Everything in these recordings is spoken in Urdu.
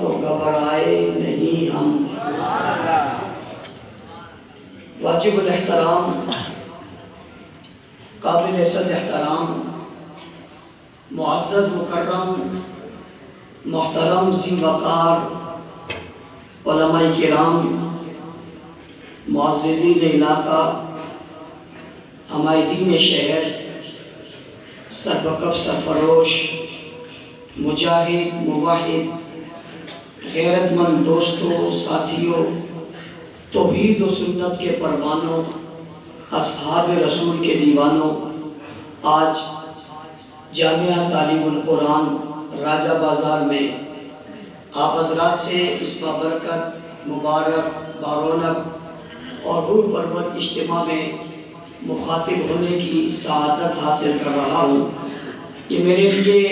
تو گھبرائے نہیں ہم۔ واجب الاحترام، قابل عزت احترام، معزز مکرم، محترم ذی وقار علماء کرام، معززین علاقہ، حمایتین شہر، سربکف سرفروش، مجاہد مواحد، غیرت مند دوستوں، ساتھیوں، توحید و سنت کے پروانوں، اصحاب رسول کے دیوانوں، آج جامعہ تعلیم القرآن راجہ بازار میں آپ حضرات سے اس بابرکت، مبارک، بارونق اور روح پرور اجتماع میں مخاطب ہونے کی سعادت حاصل کر رہا ہوں۔ یہ میرے لیے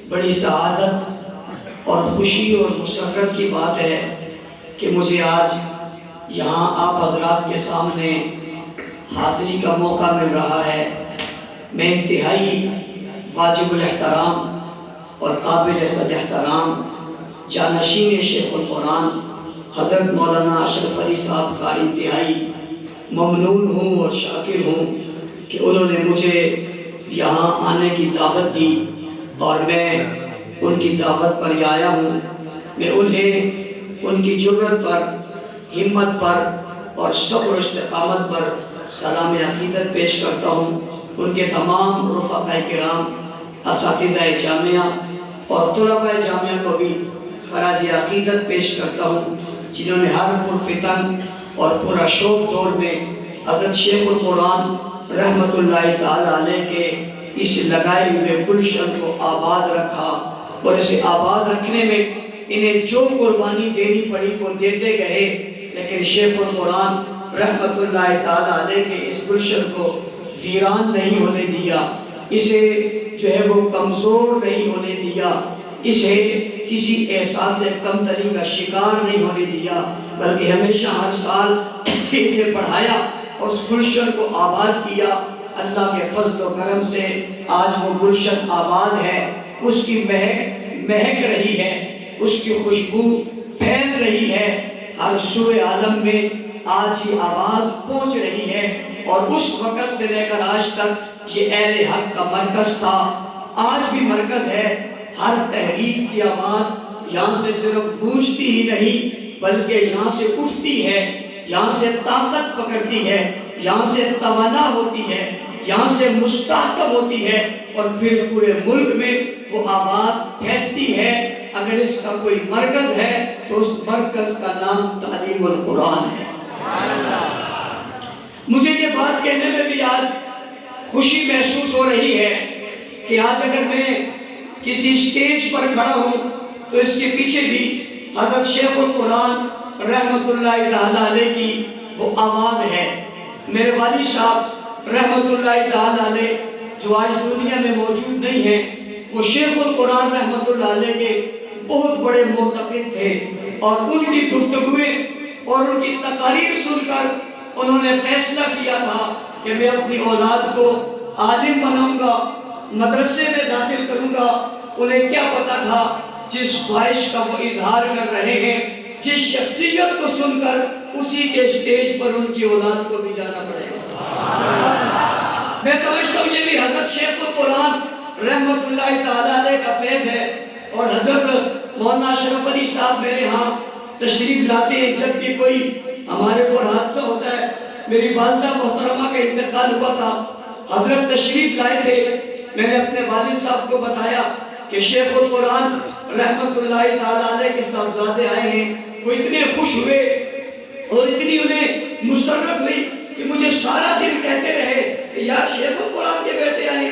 بڑی سعادت اور خوشی اور مسرت کی بات ہے کہ مجھے آج یہاں آپ حضرات کے سامنے حاضری کا موقع مل رہا ہے۔ میں انتہائی واجب الاحترام اور قابل عزت احترام جانشین شیخ القرآن حضرت مولانا اشرف علی صاحب کا انتہائی ممنون ہوں اور شاکر ہوں کہ انہوں نے مجھے یہاں آنے کی دعوت دی اور میں ان کی دعوت پر آیا ہوں۔ میں انہیں ان کی جرأت پر، ہمت پر اور صبر و استقامت پر سلام عقیدت پیش کرتا ہوں۔ ان کے تمام رفقاء کرام، اساتذہ جامعہ اور طلباء جامعہ کو بھی خراج عقیدت پیش کرتا ہوں، جنہوں نے ہر پرفتن اور پرشوق دور میں حضرت شیخ القرآن رحمت اللہ تعالیٰ علیہ کے اس لگائے ہوئے گلشن کو آباد رکھا، اور اسے آباد رکھنے میں انہیں جو قربانی دینی پڑی وہ دیتے گئے، لیکن شیخ القرآن رحمت اللہ تعالیٰ علیہ کے اس گلشن کو ویران نہیں ہونے دیا، اسے جو ہے وہ کمزور نہیں ہونے دیا، اسے کسی احساس کمتری کا شکار نہیں ہونے دیا، بلکہ ہمیشہ ہر سال اسے پڑھایا اور اس گلشن کو آباد کیا۔ اللہ کے فضل و کرم سے آج وہ گلشن آباد ہے، اس کی مہک رہی ہے، اس کی خوشبو پھیل رہی ہے، ہر سوئے عالم میں آج یہ آواز پہنچ رہی ہے، اور اس وقت سے لے کر آج تک یہ اہل حق کا مرکز تھا، آج بھی مرکز ہے۔ ہر تحریک کی آواز یہاں سے صرف گونجتی ہی نہیں بلکہ یہاں سے اٹھتی ہے، یہاں سے طاقت پکڑتی ہے، یہاں سے توانا ہوتی ہے، یہاں سے مستحکم ہوتی ہے، اور پھر پورے ملک میں وہ آواز پھیلتی ہے۔ اگر اس کا کوئی مرکز ہے تو اس مرکز کا نام تعلیم القرآن ہے۔ مجھے یہ بات کہنے میں بھی آج خوشی محسوس ہو رہی ہے کہ آج اگر میں کسی اسٹیج پر کھڑا ہوں تو اس کے پیچھے بھی حضرت شیخ القرآن رحمت اللہ تعالیٰ علیہ کی وہ آواز ہے۔ میرے والد صاحب رحمت اللہ تعالیٰ علیہ جو آج دنیا میں موجود نہیں ہیں، وہ شیخ القرآن رحمت اللہ علیہ کے بہت بڑے معتقد تھے، اور ان کی گفتگویں اور ان کی تقاریر سن کر انہوں نے فیصلہ کیا تھا کہ میں اپنی اولاد کو عالم بناؤں گا، مدرسے میں داخل کروں گا۔ انہیں کیا پتا تھا جس خواہش کا وہ اظہار کر رہے ہیں، جس شخصیت کو سن کر اسی کے اسٹیج پر ان کی اولاد کو بھی جانا پڑے گا۔ میں سمجھتا ہوں یہ بھی حضرت شیخ القرآن رحمت اللہ تعالیٰ علیہ کا فیض ہے، اور حضرت مولانا اشرف علی صاحب میرے ہاں تشریف لاتے ہیں جب بھی کوئی ہمارے کو حادثہ ہوتا ہے۔ میری والدہ محترمہ کا انتقال ہوا تھا، حضرت تشریف لائے تھے، میں نے اپنے والد صاحب کو بتایا کہ شیخ القرآن رحمت اللہ تعالیٰ علیہ کے صاحبزادے آئے ہیں۔ وہ اتنے خوش ہوئے اور اتنی انہیں مسرت ہوئی کہ مجھے سارا دن کہتے رہے کہ یار شیخ القرآن کے بیٹے آئے،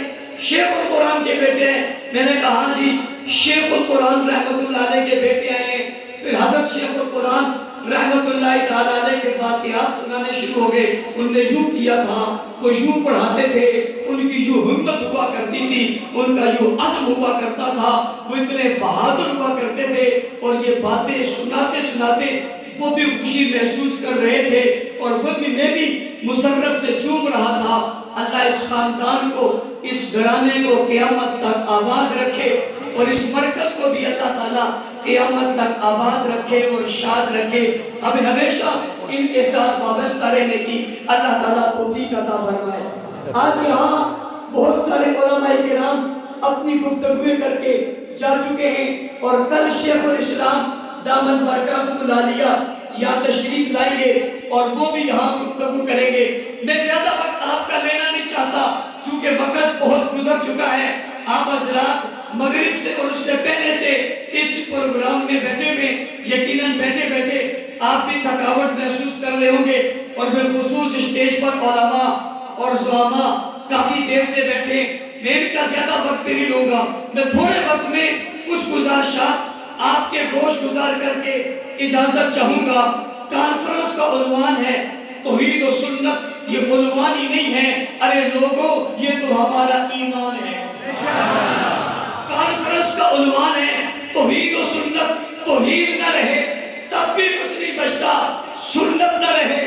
شیخ القرآن کے بیٹے ہیں۔ میں نے کہا ہاں جی، شیخ القرآن رحمت اللہ علیہ کے بیٹے آئے ہیں۔ پھر حضرت شیخ القرآن رحمت اللہ تعالیٰ علیہ کے واقعات سنانے شروع ہو گئے۔ ان نے یوں کیا تھا، وہ یوں پڑھاتے تھے، ان کی جو ہمت ہوا کرتی تھی، ان کا جو عزم ہوا کرتا تھا، وہ اتنے بہادر ہوا کرتے تھے، اور یہ باتیں سناتے سناتے وہ بھی خوشی محسوس کر رہے تھے، اور وہ بھی میں بھی مسرت سے جھوم رہا تھا۔ اللہ اس خاندان کو، اس گھرانے کو قیامت تک آباد رکھے، اور اس مرکز کو بھی اللہ تعالیٰ قیامت تک آباد رکھے اور شاد رکھے. ہمیں ہمیشہ ان کے ساتھ وابستہ رہنے کی اللہ تعالیٰ توفیق عطا فرمائے. آج یہاں بہت سارے علماء کرام اپنی گفتگویں کر کے جا چکے ہیں اور کل شیخ الاسلام دامت برکاتہ العالیہ یہاں تشریف لائیں گے اور وہ بھی یہاں گفتگو کریں گے. میں زیادہ وقت آپ کا لینا نہیں چاہتا چونکہ وقت بہت گزر چکا ہے. آپ حضرات مغرب سے اور اس سے پہلے سے اس پروگرام میں بیٹھے ہوئے یقیناً بیٹھے بیٹھے آپ بھی تھکاوٹ محسوس کر رہے ہوں گے اور بالخصوص اسٹیج پر علماء اور زعماء کافی دیر سے بیٹھے. میں ان کا زیادہ وقت بھی نہیں لوں گا. میں تھوڑے وقت میں کچھ گزارشات آپ کے گوش گزار کر کے اجازت چاہوں گا. کانفرنس کا عنوان ہے توحید و سنت. یہ عنوان ہی نہیں ہے، ارے لوگوں یہ تو ہمارا ایمان ہے. کانفرنس کا عنوان ہے توحید و سنت. توحید نہ رہے تب بھی کچھ نہیں بچتا، سنت نہ رہے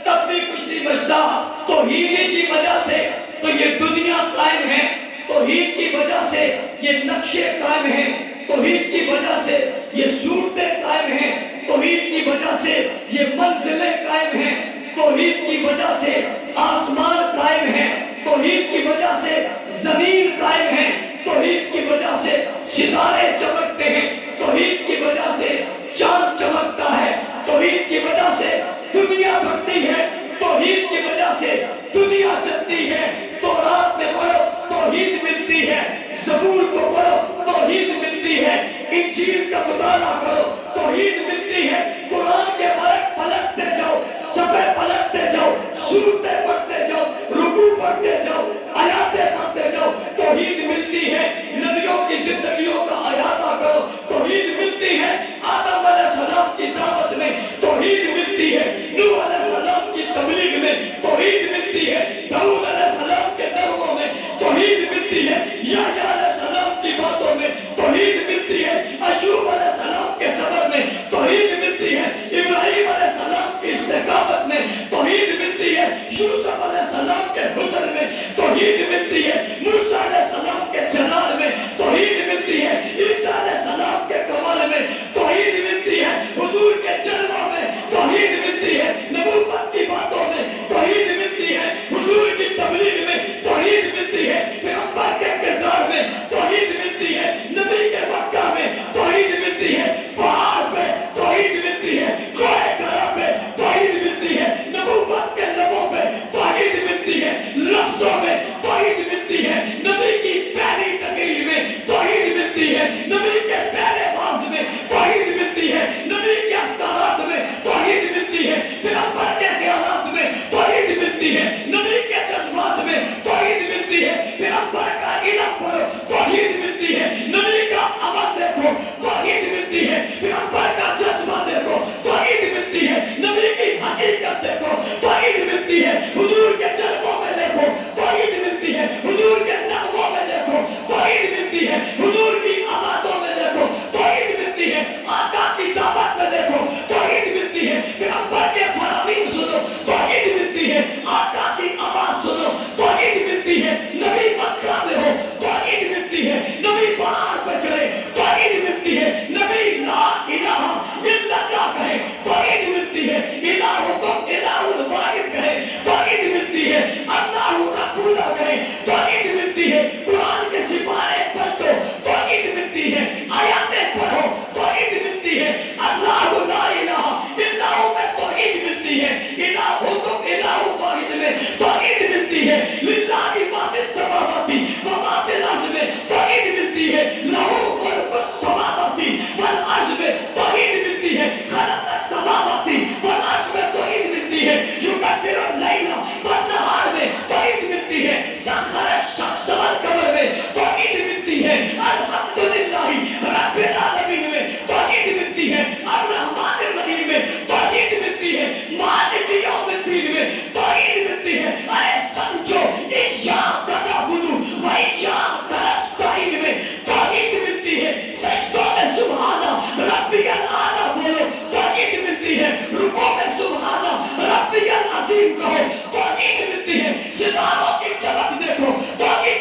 تب بھی کچھ نہیں بچتا. توحید کی وجہ سے تو یہ دنیا قائم ہے، توحید کی وجہ سے یہ نقشے قائم ہیں، توحید کی وجہ سے یہ صورتیں قائم ہیں، توحید کی وجہ سے یہ منزلیں قائم ہیں، توحید کی وجہ سے آسمان قائم ہیں، توحید کی وجہ سے زمین قائم ہے، توحید کی وجہ سے ستارے چمکتے ہیں، توحید کی وجہ سے چاند چمکتا ہے، توحید کی وجہ سے دنیا بڑھتی ہے، توحید کی وجہ سے دنیا چلتی ہے. تورات میں پڑھو توحید ملتی ہے، زبور کو پڑھو توحید ملتی ہے، انجیل کا مطالعہ کرو توحید ملتی ہے. قرآن کے ورق پلٹتے جاؤ، صفحے پلٹتے جاؤ، سورتیں پڑھتے جاؤ، رکوع پڑھتے جاؤ، آیاتیں پڑھتے جاؤ، توحید ملتی ہے. نبیوں کی زندگیوں کا احاطہ کرو توحید ملتی ہے. آدم علیہ السلام کی دعوت میں توحید ملتی ہے، نوح علیہ السلام کی تبلیغ میں توحید ملتی ہے، داؤد علیہ السلام کے نغموں میں توحید ملتی ہے، یحییٰ علیہ السلام کی باتوں میں توحید ملتی ہے، ایوب علیہ السلام کے صبر میں توحید ملتی ہے، ابراہیم علیہ السلام کی استقامت میں توحید ملتی ہے، یوسف علیہ السلام کے حسن میں توحید ملتی ہے، موسیٰ علیہ السلام کے جلال میں توحید ملتی ہے، عیسیٰ علیہ السلام کے کمال میں توحید ملتی ہے، حضور کے جلووں میں توحید ملتی ہے، نبوت کی باتوں میں توحید ملتی ہے، حضور کی تبلیغ میں توحید ملتی ہے، پیغمبر کے کردار میں توحید ملتی ہے، نبی کے مکہ میں توحید ملتی ہے، پہاڑ پہ توحید ملتی ہے، کوہ کرا پہ توحید ملتی ہے، نبوت کے لبوں پہ توحید ملتی ہے، لفظوں میں توحید ملتی ہے، نبی کی پہلی تقریر میں توحید ملتی ہے، نبی کے پہلے باز میں توحید ملتی ہے، نبی کے افکارات میں توحید ملتی ہے، پیغمبر کے خیالات میں توحید ملتی ہے، نبی کے جذبات میں توحید ملتی ہے، پیغمبر کا علم پڑھو توحید ملتی ہے، نبی کا عمل دیکھو توحید ملتی ہے، پیغمبر کا جذبہ دیکھو توحید ملتی ہے، نبی کی حقیقت دیکھو توحید ملتی ہے، حضور کے جلووں میں دیکھو توحید ملتی ہے، حضور کے نغموں میں دیکھو توحید ملتی ہے، حضور کی آوازوں میں دیکھو توحید ملتی ہے، آقا کی دعوت میں دیکھو توحید ملتی ہے، پیغمبر کے فرامین سنو توحید ملتی ہے، آقا کی آواز سنو توحید ملتی ہے، نبی مکہ میں ہو توحید ملتی ہے، نبی پہاڑ پہ چڑھے توحید ملتی ہے، نبی لا الہ الا اللہ کہے توحید ملتی ہے، الہکم الہ واحد کہے توحید ملتی ہے، اللہ ربنا کہے توحید ملتی ہے، قرآن کے سپارے پڑھو توحید ملتی ہے، آیاتیں پڑھو توحید ملتی ہے، اللہ لا الہ الا ہو میں توحید ملتی ہے، الہکم الہ واحد میں توحید ملتی ہے، للہ ما فی السماوات و ما فی الارض میں توحید ملتی ہے، لہو ملک السماوات والارض میں توحید ملتی ہے، خلق السماوات والارض میں توحید ملتی ہے، یکبر اللیل والنہار میں توحید ملتی ہے، سخر الشمس والقمر میں توحید ملتی ہے، الحمدللہ رب العالمین میں توحید ملتی ہے، الرحمن الرحیم میں توحید ملتی ہے، مالک یوم الدین میں توحید ملتی ہے. ارے سمجھو ایاک نعبد و ایاک نستعین میں توحید ملتی ہے، سجدوں میں سبحان ربی الاعلیٰ بولو توحید ملتی ہے، رکوع میں سبحان ربی العظیم کہو توحید ملتی ہے، ستاروں کی چمک دیکھو توحید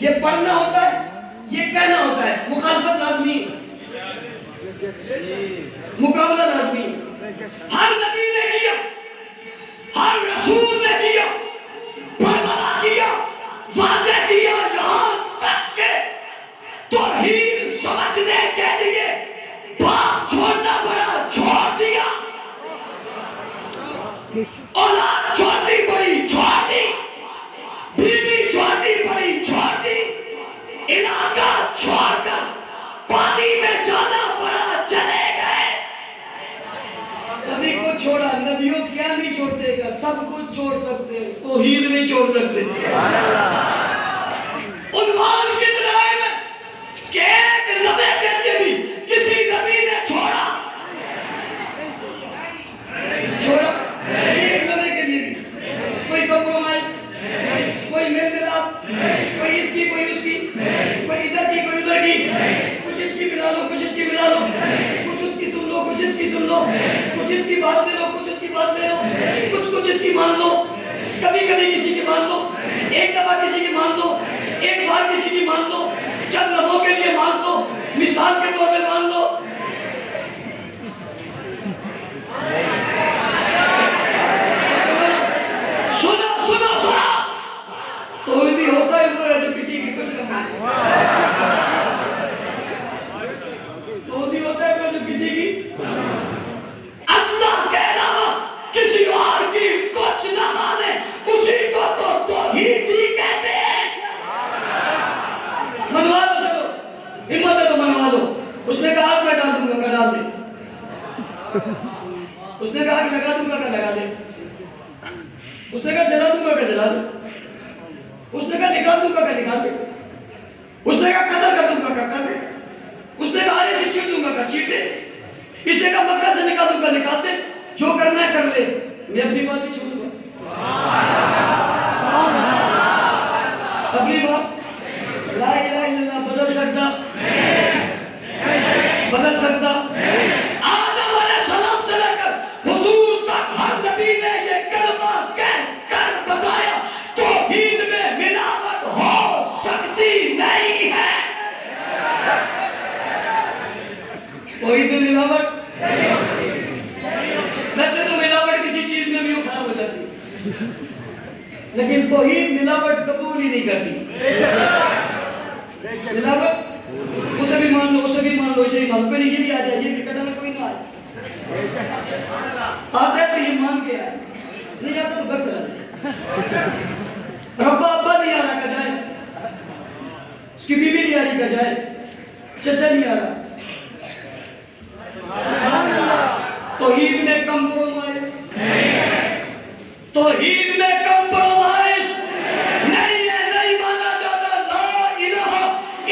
یہ پڑھنا ہوتا ہے، یہ کہنا ہوتا ہے. مخالفت لازمی، مقابلہ لازمی. ہر نبی نے کیا، ہر رسول نے کیا، برپا کیا، واضح کیا، یہاں تک کہ توحید سمجھنے کے لیے باپ چھوڑنا پڑا، چھوڑ دیا. اولاد چھوڑنی پڑی، چھوڑ دی. بیوی چھوڑنی پڑی، چھوڑ دی. علاقہ چھوڑ کر پانی میں جانا پڑا، چلے گئے. سبھی کو چھوڑا. نبیوں کیا نہیں چھوڑتے گا، سب کچھ چھوڑ سکتے، توحید نہیں چھوڑ سکتے. عنوان کتنا ہے کہ ایک لمحے کے لیے بھی کسی نبی نے چھوڑا، ایک لمحے کے لیے بھی کوئی کمپرومائز، کوئی میل ملاپ، کوئی اس کی کوئی اس کی، کوئی ادھر کی کوئی ادھر کی، کچھ اس کی ملا لو کچھ اس کی ملا لو، کچھ اس کی سن لو کچھ اس کی سن لو، کچھ اس کی بات لے لو کچھ اس کی بات لے لو، کچھ اس کی مان لو، کبھی کبھی کسی کی مان لو، ایک دفعہ کسی کی مان لو، ایک بار کسی کی مان لو، چند لمحوں کے لیے مان لو، مثال کے طور پہ مان لو. سنا توحیدی ہوتا ہے وہ جو کسی کی کچھ نہ مانے. توحیدی ہوتا ہے وہ جو کسی کی اللہ کے علاوہ کسی اور کی کچھ نہ مانے، اسی کو تو توحیدی کہتے ہیں. منوا لو، چلو ہمت ہے تو منوا لو. اس نے کہا میں ڈال دوں گا، ڈال دے. اس نے کہا کہ لگا دوں گا، لگا دے. اس نے کہا جلا دوں گا، جلا دے. اس نے کہا نکال دوں گا، نکال دے. اس نے کہا قتل کر دوں گا، کر دے. اس نے کہا آرے سے چھیڑ دوں گا، چھیڑ دے. اس نے کہا مکہ سے نکال دوں گا، نکال دے. جو کرنا ہے کر لے، میں اپنی بات نہیں چھوڑوں گا. اپنی بات لا الہ الا اللہ بدل سکتا، بدل سکتا. آدم علیہ السلام سے لے کر حضور تک ہر نبی نے یہ کلمہ کہہ کر بتایا توحید میں ملاوٹ ہو سکتی نہیں ہے. توحید میں ملاوٹ، ویسے تو ملاوٹ کسی چیز میں بھی وہ خراب ہو جاتی ہے، لیکن توحید ملاوٹ قبول ہی نہیں کرتی. ملاوٹ اسے بھی مان لو، اسے بھی مان لو، اسے بھی مان لو. کوئی نہیں، یہ بھی آ جائے، یہ بھی قدم کوئی نہ آئے. آتا ہے تو یہ مان کے آئے، نہیں آتا تو گھر چلا جائے. ربا ابا نہیں آ رہا کہ جائے، اس کی بیوی نہیں آ رہی کہ جائے، چچا نہیں آ رہا. توحید میں کمپرومائز، توحید میں کمپرومائز نہیں ہے. نہیں مانا جاتا لا الہ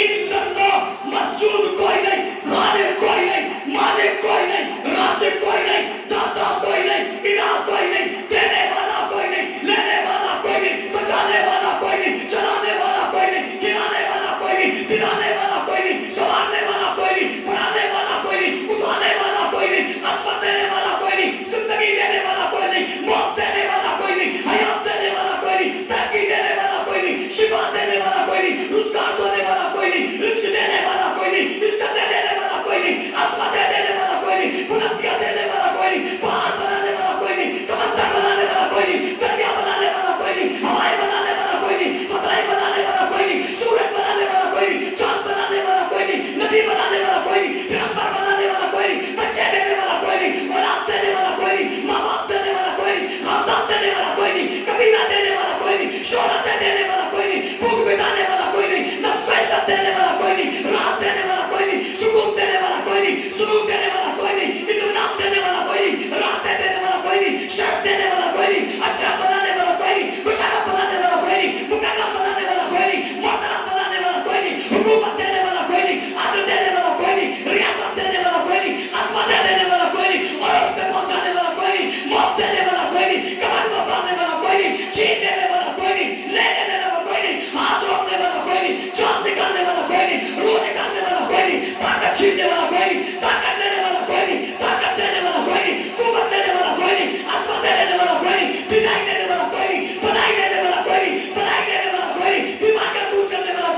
الا اللہ. مسجود کوئی نہیں، خالق کوئی نہیں، مالک کوئی نہیں، رازق کوئی نہیں، داتا کوئی نہیں، الہ کوئی نہیں، دینے والا کوئی نہیں، لینے والا کوئی نہیں، بچانے والا کوئی نہیں، چلانے والا کوئی نہیں، گرانے والا کوئی نہیں، پلانے والا کوئی نہیں، سنوارنے والا کوئی نہیں، پڑھانے والا کوئی نہیں، اٹھانے والا کوئی نہیں، عصمت دینے والا کوئی نہیں، زندگی دینے والا کوئی نہیں، موت دینے والا کوئی نہیں، حیات دینے والا کوئی نہیں، ترقی دینے والا کوئی نہیں، شفا دینے والا کوئی نہیں، روزگار دینے والا کوئی نہیں، رزق دینے والا کوئی نہیں، عزت دینے والا کوئی نہیں، عصمت دینے والا کوئی نہیں، بلندیاں دینے والا کوئی نہیں، پہاڑ بنانے والا کوئی نہیں، سمندر بنانے والا کوئی نہیں، دریا بنانے والا کوئی نہیں، ہوائیں بنانے والا کوئی نہیں، فضائیں بنانے والا کوئی نہیں، سورج بنانے والا کوئی نہیں، چاند بنانے والا کوئی نہیں، نبی بنانے والا کوئی نہیں، پیغمبر بنانے والا کوئی نہیں، بچے دینے والا کوئی نہیں، اولاد دینے والا کوئی نہیں، ماں باپ دینے والا کوئی نہیں، خاندان دینے والا کوئی نہیں، قبیلہ دینے والا کوئی نہیں، شہرت دینے والا کوئی نہیں، بھوک مٹانے والا کوئی نہیں، نفس کو عزت دینے والا کوئی نہیں، راحت دینے والا کوئی نہیں، سکون دینے والا کوئی نہیں، سرور دینے والا کوئی نہیں، اطمینان دینے والا کوئی نہیں، راحتیں دینے والا کوئی نہیں، شرط دینے والا کوئی نہیں، اشرف بنانے والا کوئی نہیں، مشرف بنانے والا کوئی نہیں، مکرم بنانے والا کوئی نہیں، محترم بنانے والا کوئی نہیں، حکومت دینے والا کوئی نہیں، عدل دینے والا کوئی نہیں، ریاست دینے والا کوئی نہیں، عصمت دینے والا کوئی نہیں، اور اس پہ پہنچانے والا کوئی نہیں، موت دینے والا کوئی نہیں، کمر کو باندھنے والا کوئی نہیں، چھین دینے والا کوئی نہیں، لینے دینے والا کوئی نہیں، ہاتھ روکنے والا کوئی نہیں، جان نکالنے والا کوئی نہیں، روح نکالنے والا کوئی نہیں، طاقت چھیننے والا کوئی نہیں، طاقت دینے والا کوئی نہیں، طاقت دینے والا کوئی نہیں، قوت دینے والا کوئی نہیں، عظمت دینے والا کوئی نہیں، بنائی دینے والا کوئی نہیں، بنائی دینے والا کوئی نہیں، بنائی دینے والا کوئی نہیں، بیماریاں دور کرنے والا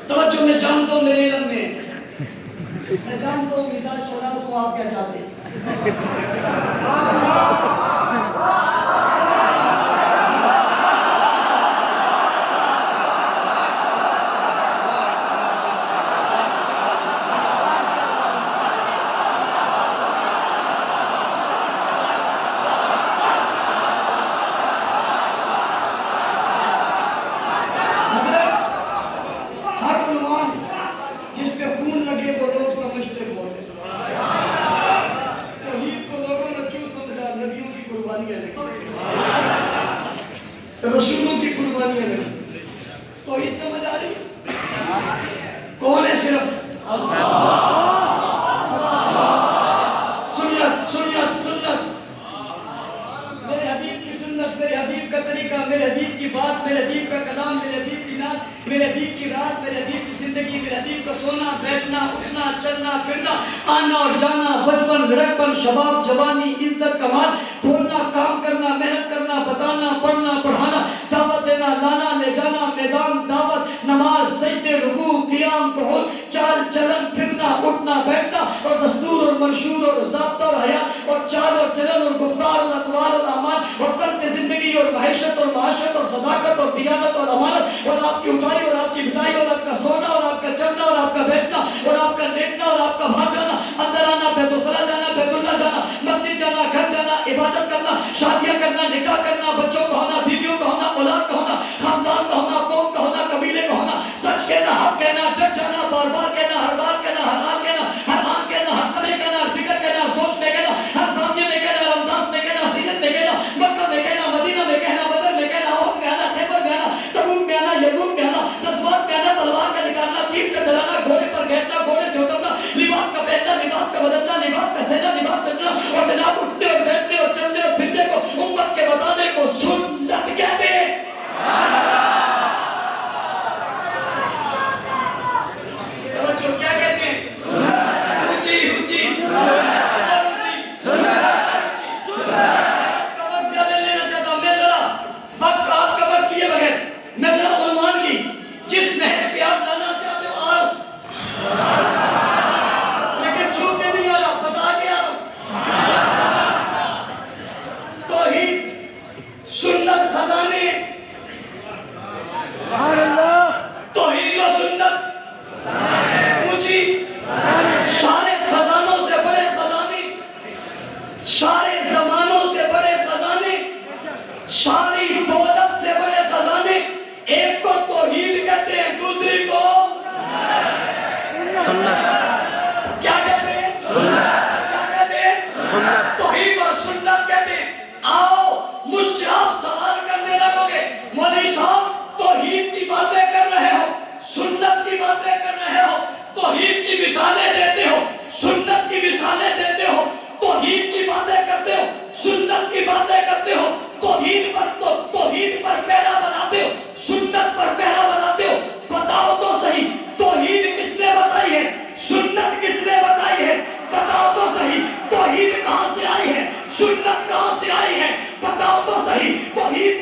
توجہ میں جانتا ہوں میرے علم میں جانتا ہوں مزاج شناس کو آپ کیا چاہتے ہیں. رسولوں کی قربانیاں لگی. توحید سمجھ آ رہی؟ کون ہے صرف؟ سنت سنت سنت. میرے حبیب کی سنت، میرے حبیب کا طریقہ، میرے حبیب کی بات، میرے حبیب کا کلام، میرے حبیب کی نعت، میرے حبیب کی رات، میرے حبیب کی زندگی، میرے حبیب کا سونا بیٹھنا اٹھنا چلنا پھرنا آنا اور جانا، بچپن لڑکپن شباب جوانی عزت کمال، بولنا کام کرنا محنت کرنا بتانا پڑھنا پڑھانا دعوت دینا لانا لے جانا میدان دعوت نماز سجدے رکوع قیام قعود چال چلن پھرنا اٹھنا بیٹھنا اور دستور اور منشور اور ضابطہ اور حیات اور چال اور چلن اور گفتار اور اقوال اور اعمال اور طرز زندگی اور معیشت اور معاشرت اور صداقت اور دیانت اور امانت اور آپ کی اٹھائی اور آپ کی بٹائی اور آپ کا سونا اور آپ کا چلنا اور آپ کا بیٹھنا اور آپ کا لیٹنا اور آپ کا باہر جانا اندر آنا بیت الخلا جانا بیت اللہ جانا مسجد جانا گھر جانا عبادت کرنا شادیاں کرنا نکاح کرنا بچوں کا ہونا بیویوں کا ہونا اولاد کا ہونا خاندان کا ہونا قوم کا ہونا قبیلے کا ہونا سچ کہنا حق کہنا ڈٹ جانا بار بار کہنا ہر بار کہنا ہر حال کہنا ہر آن کہنا ہر لمحے کہنا ہر فکر کہنا سوچ میں کہنا ہر سامنے میں کہنا رمضان میں کہنا سیزن میں کہنا مکہ میں کہنا مدینہ میں کہنا بدر میں کہنا احد میں آنا خیبر میں آنا تبوک میں آنا یرموک میں آنا غزوات میں آنا تلوار کا نکالنا تیر کا چلانا گھوڑے پر بیٹھنا گھوڑے سے اترنا لباس کا پہننا لباس کا بدلنا لباس کا سہنا لباس بدلنا اور جناب اٹھنے اور بیٹھنے اور چلنے اور پھرنے کو امت کے بتانے کو سنت کہتے ہیں. توجہ کیا کہتے ہیں؟ اونچی اونچی میں ذرا عنوان کی جس نہج پہ آپ لانا چاہتے ہو آ لیکن چھوٹے نہیں آ رہا بتا کے آ توحید سنت خزانے توحید و سنت اونچی سارے خزانوں سے بڑے خزانے سارے زمانوں سے بڑے خزانے ساری دولت سے بڑے خزانے ایک کو توحید کہتے ہیں دوسری کو سنت. کیا کہتے ہیں؟ سنت. کیا کہتے ہیں؟ سنت. توحید اور سنت کہتے ہیں. آؤ مجھ سے آپ سوال کرنے لگو گے مولوی صاحب توحید کی باتیں کر رہے ہو سنت کی باتیں کر رہے ہو توحید کی مثالیں دیتے ہو سنت کی مثالیں دیتے ہو توحید کی باتیں کرتے ہو سنت کی باتیں کرتے ہو توحید پر پہرا بناتے ہو سنت پر پہرا بناتے ہو بتاؤ تو صحیح توحید کس نے بتائی ہے سنت کس نے بتائی ہے بتاؤ تو صحیح توحید کہاں سے آئی ہے سنت کہاں سے آئی ہے بتاؤ تو صحیح توحید